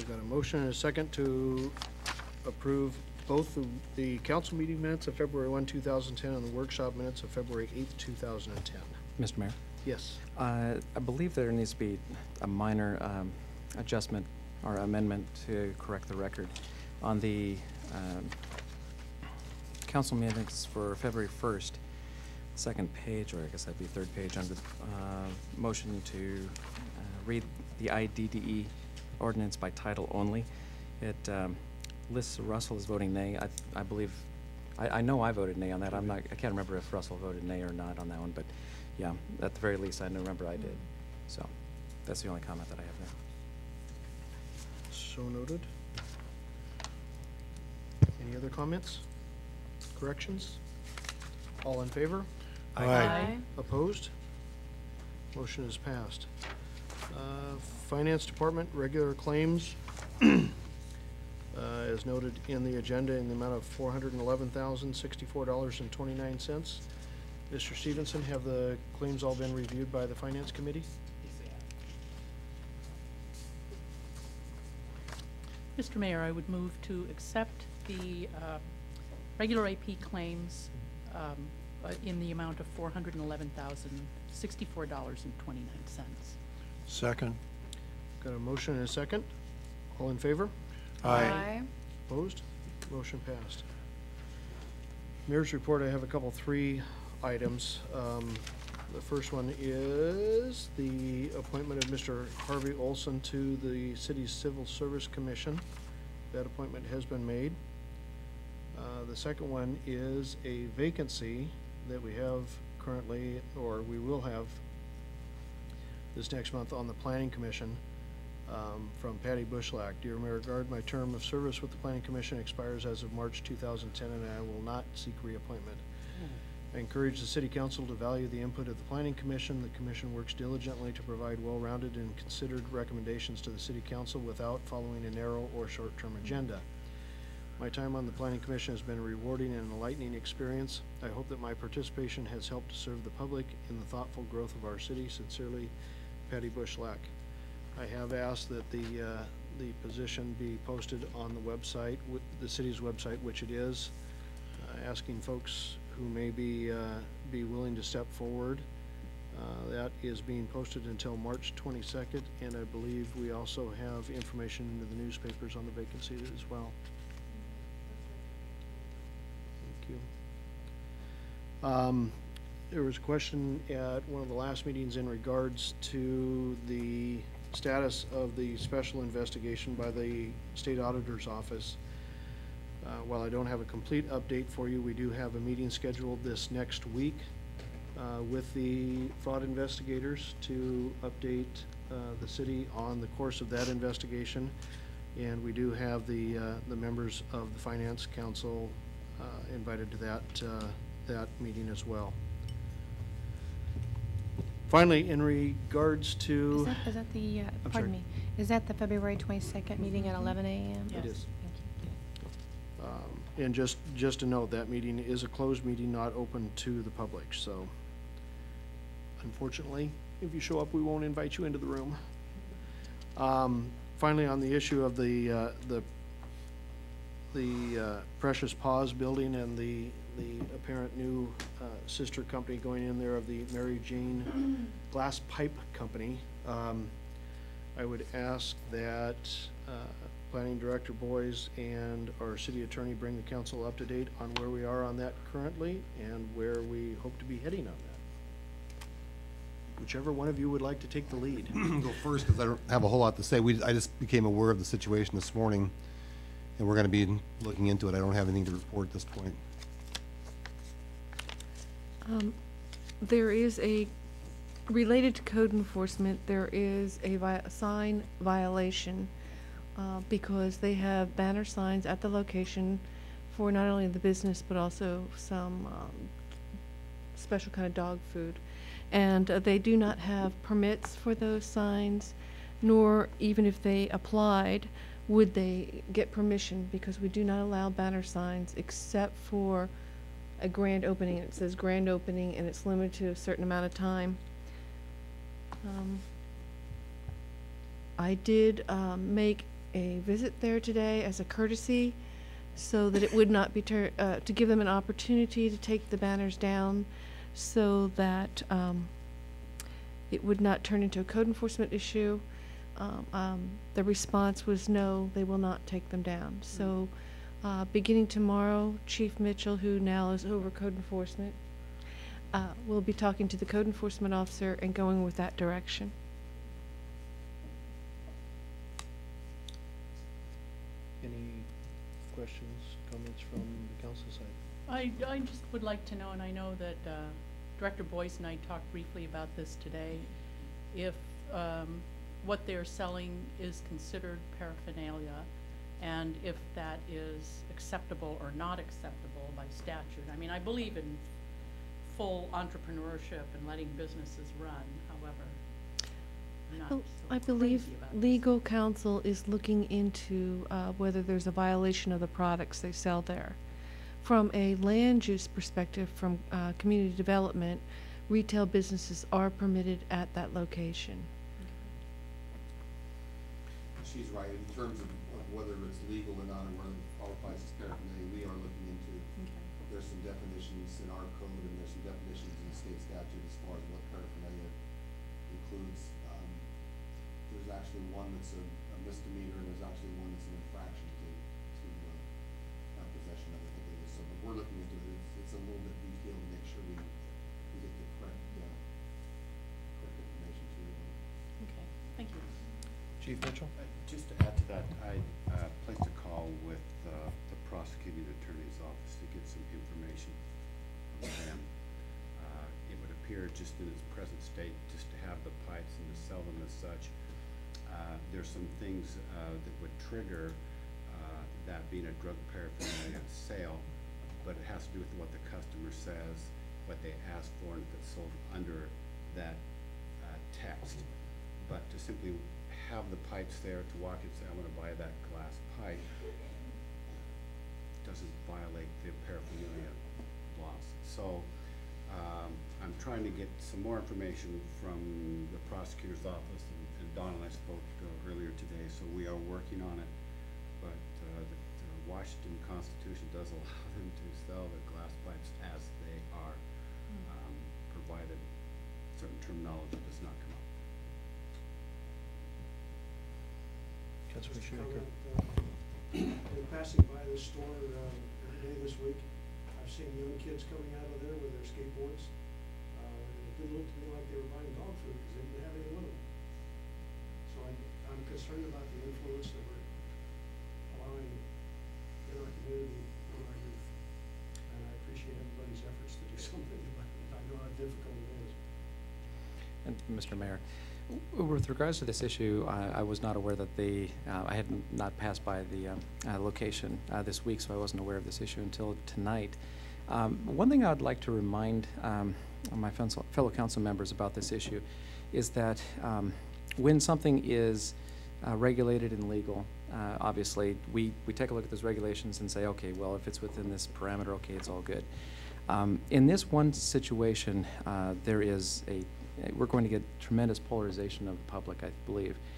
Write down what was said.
got a motion and a second to approve both the council meeting minutes of February 1, 2010 and the workshop minutes of February 8, 2010. Mr. Mayor? Yes. I believe there needs to be a minor adjustment or amendment to correct the record. On the council minutes for February 1st, second page, or I guess that'd be third page, under motion to read the IDDE ordinance by title only. It lists Russell as voting nay. I believe, I know I voted nay on that. I can't remember if Russell voted nay or not on that one, but yeah, at the very least, I remember I did. So that's the only comment that I have there. So noted. Any other comments? Corrections? All in favor? Aye. Opposed? Motion is passed. Finance Department regular claims, as noted in the agenda, in the amount of $411,064.29. Mr. Stevenson, have the claims all been reviewed by the Finance Committee? Mr. Mayor, I would move to accept the regular AP claims in the amount of $411,064.29. Second. Got a motion and a second. All in favor? Aye. Opposed? Motion passed. Mayor's report, I have three items. The first one is the appointment of Mr. Harvey Olson to the City's Civil Service Commission. That appointment has been made. The second one is a vacancy that we have currently, or we will have this next month, on the Planning Commission, from Patty Bushlack. Dear Mayor Guard, my term of service with the Planning Commission expires as of March 2010, and I will not seek reappointment. I encourage the City Council to value the input of the Planning Commission. The Commission works diligently to provide well-rounded and considered recommendations to the City Council without following a narrow or short-term agenda. My time on the Planning Commission has been a rewarding and enlightening experience. I hope that my participation has helped to serve the public in the thoughtful growth of our city. Sincerely, Patty Bushlack. I have asked that the position be posted on the website, the city's website, which it is, asking folks who may be willing to step forward. That is being posted until March 22nd, and I believe we also have information into the newspapers on the vacancy as well. Thank you. There was a question at one of the last meetings in regards to the status of the special investigation by the State Auditor's Office. While I don't have a complete update for you, we do have a meeting scheduled this next week with the fraud investigators to update the city on the course of that investigation, and we do have the members of the Finance Council invited to that meeting as well. Finally, in regards to is that the pardon me, is that the February 22nd meeting at 11 a.m.? Yes. It is. And just to note, that meeting is a closed meeting, not open to the public. So, unfortunately, if you show up, we won't invite you into the room. Finally, on the issue of the Precious Paws building and the apparent new sister company going in there of the Mary Jane Glass Pipe Company, I would ask that Planning Director Boyes and our City Attorney bring the council up to date on where we are on that currently and where we hope to be heading on that. Whichever one of you would like to take the lead. Go first, because I don't have a whole lot to say. I just became aware of the situation this morning, and we're going to be looking into it. I don't have anything to report at this point. There is related to code enforcement, there is a sign violation because they have banner signs at the location for not only the business but also some special kind of dog food. And they do not have permits for those signs, nor even if they applied would they get permission, because we do not allow banner signs except for a grand opening. It says grand opening and it's limited to a certain amount of time. I did make a visit there today as a courtesy, so that it would not be to give them an opportunity to take the banners down, so that it would not turn into a code enforcement issue. The response was no, they will not take them down. So, beginning tomorrow, Chief Mitchell, who now is over code enforcement, will be talking to the code enforcement officer and going with that direction. Any questions, comments from the council side? I just would like to know, and I know that Director Boyce and I talked briefly about this today, if what they're selling is considered paraphernalia, and if that is acceptable or not acceptable by statute. I mean, I believe in full entrepreneurship and letting businesses run, however, I'm not so I believe crazy about this. legal counsel is looking into whether there's a violation of the products they sell there. From a land use perspective, from community development, retail businesses are permitted at that location. She's right, in terms of whether it's legal or not, or whether it qualifies as paraphernalia, we are looking into. Okay. There's some definitions in our code, and there's some definitions in the state statute as far as what paraphernalia includes. There's actually one that's a misdemeanor, and there's actually one that's an infraction to possession of it, I think it is. So, but we're looking into it. It's a little bit detailed to make sure we get the correct information to you. Okay, thank you. Chief Mitchell? Just to add to that, I placed a call with the prosecuting attorney's office to get some information from them. It would appear just in its present state, just to have the pipes and to sell them as such. There's some things that would trigger that being a drug paraphernalia sale, but it has to do with what the customer says, what they ask for, and if it's sold under that text. But to simply have the pipes there to walk and say, I want to buy that glass pipe, doesn't violate the paraphernalia laws. So I'm trying to get some more information from the prosecutor's office, and Don and I spoke earlier today, so we are working on it. But the Washington Constitution does allow them to sell the glass pipes as they are, provided certain terminology does not come up. Councilman Just a Shoemaker? comment, in passing by the store every day this week, I've seen young kids coming out of there with their skateboards. And it didn't look to me like they were buying dog food because they didn't have any with them. So I'm concerned about the influence that we're allowing in our community on our youth. And I appreciate everybody's efforts to do something about it. I know how difficult it is. And Mr. Mayor, with regards to this issue, I was not aware that I had not passed by the location this week, so I wasn't aware of this issue until tonight. One thing I would like to remind my fellow council members about this issue is that when something is regulated and legal, obviously we take a look at those regulations and say, okay, well, if it's within this parameter, okay, it's all good. In this one situation, we're going to get tremendous polarization of the public, I believe.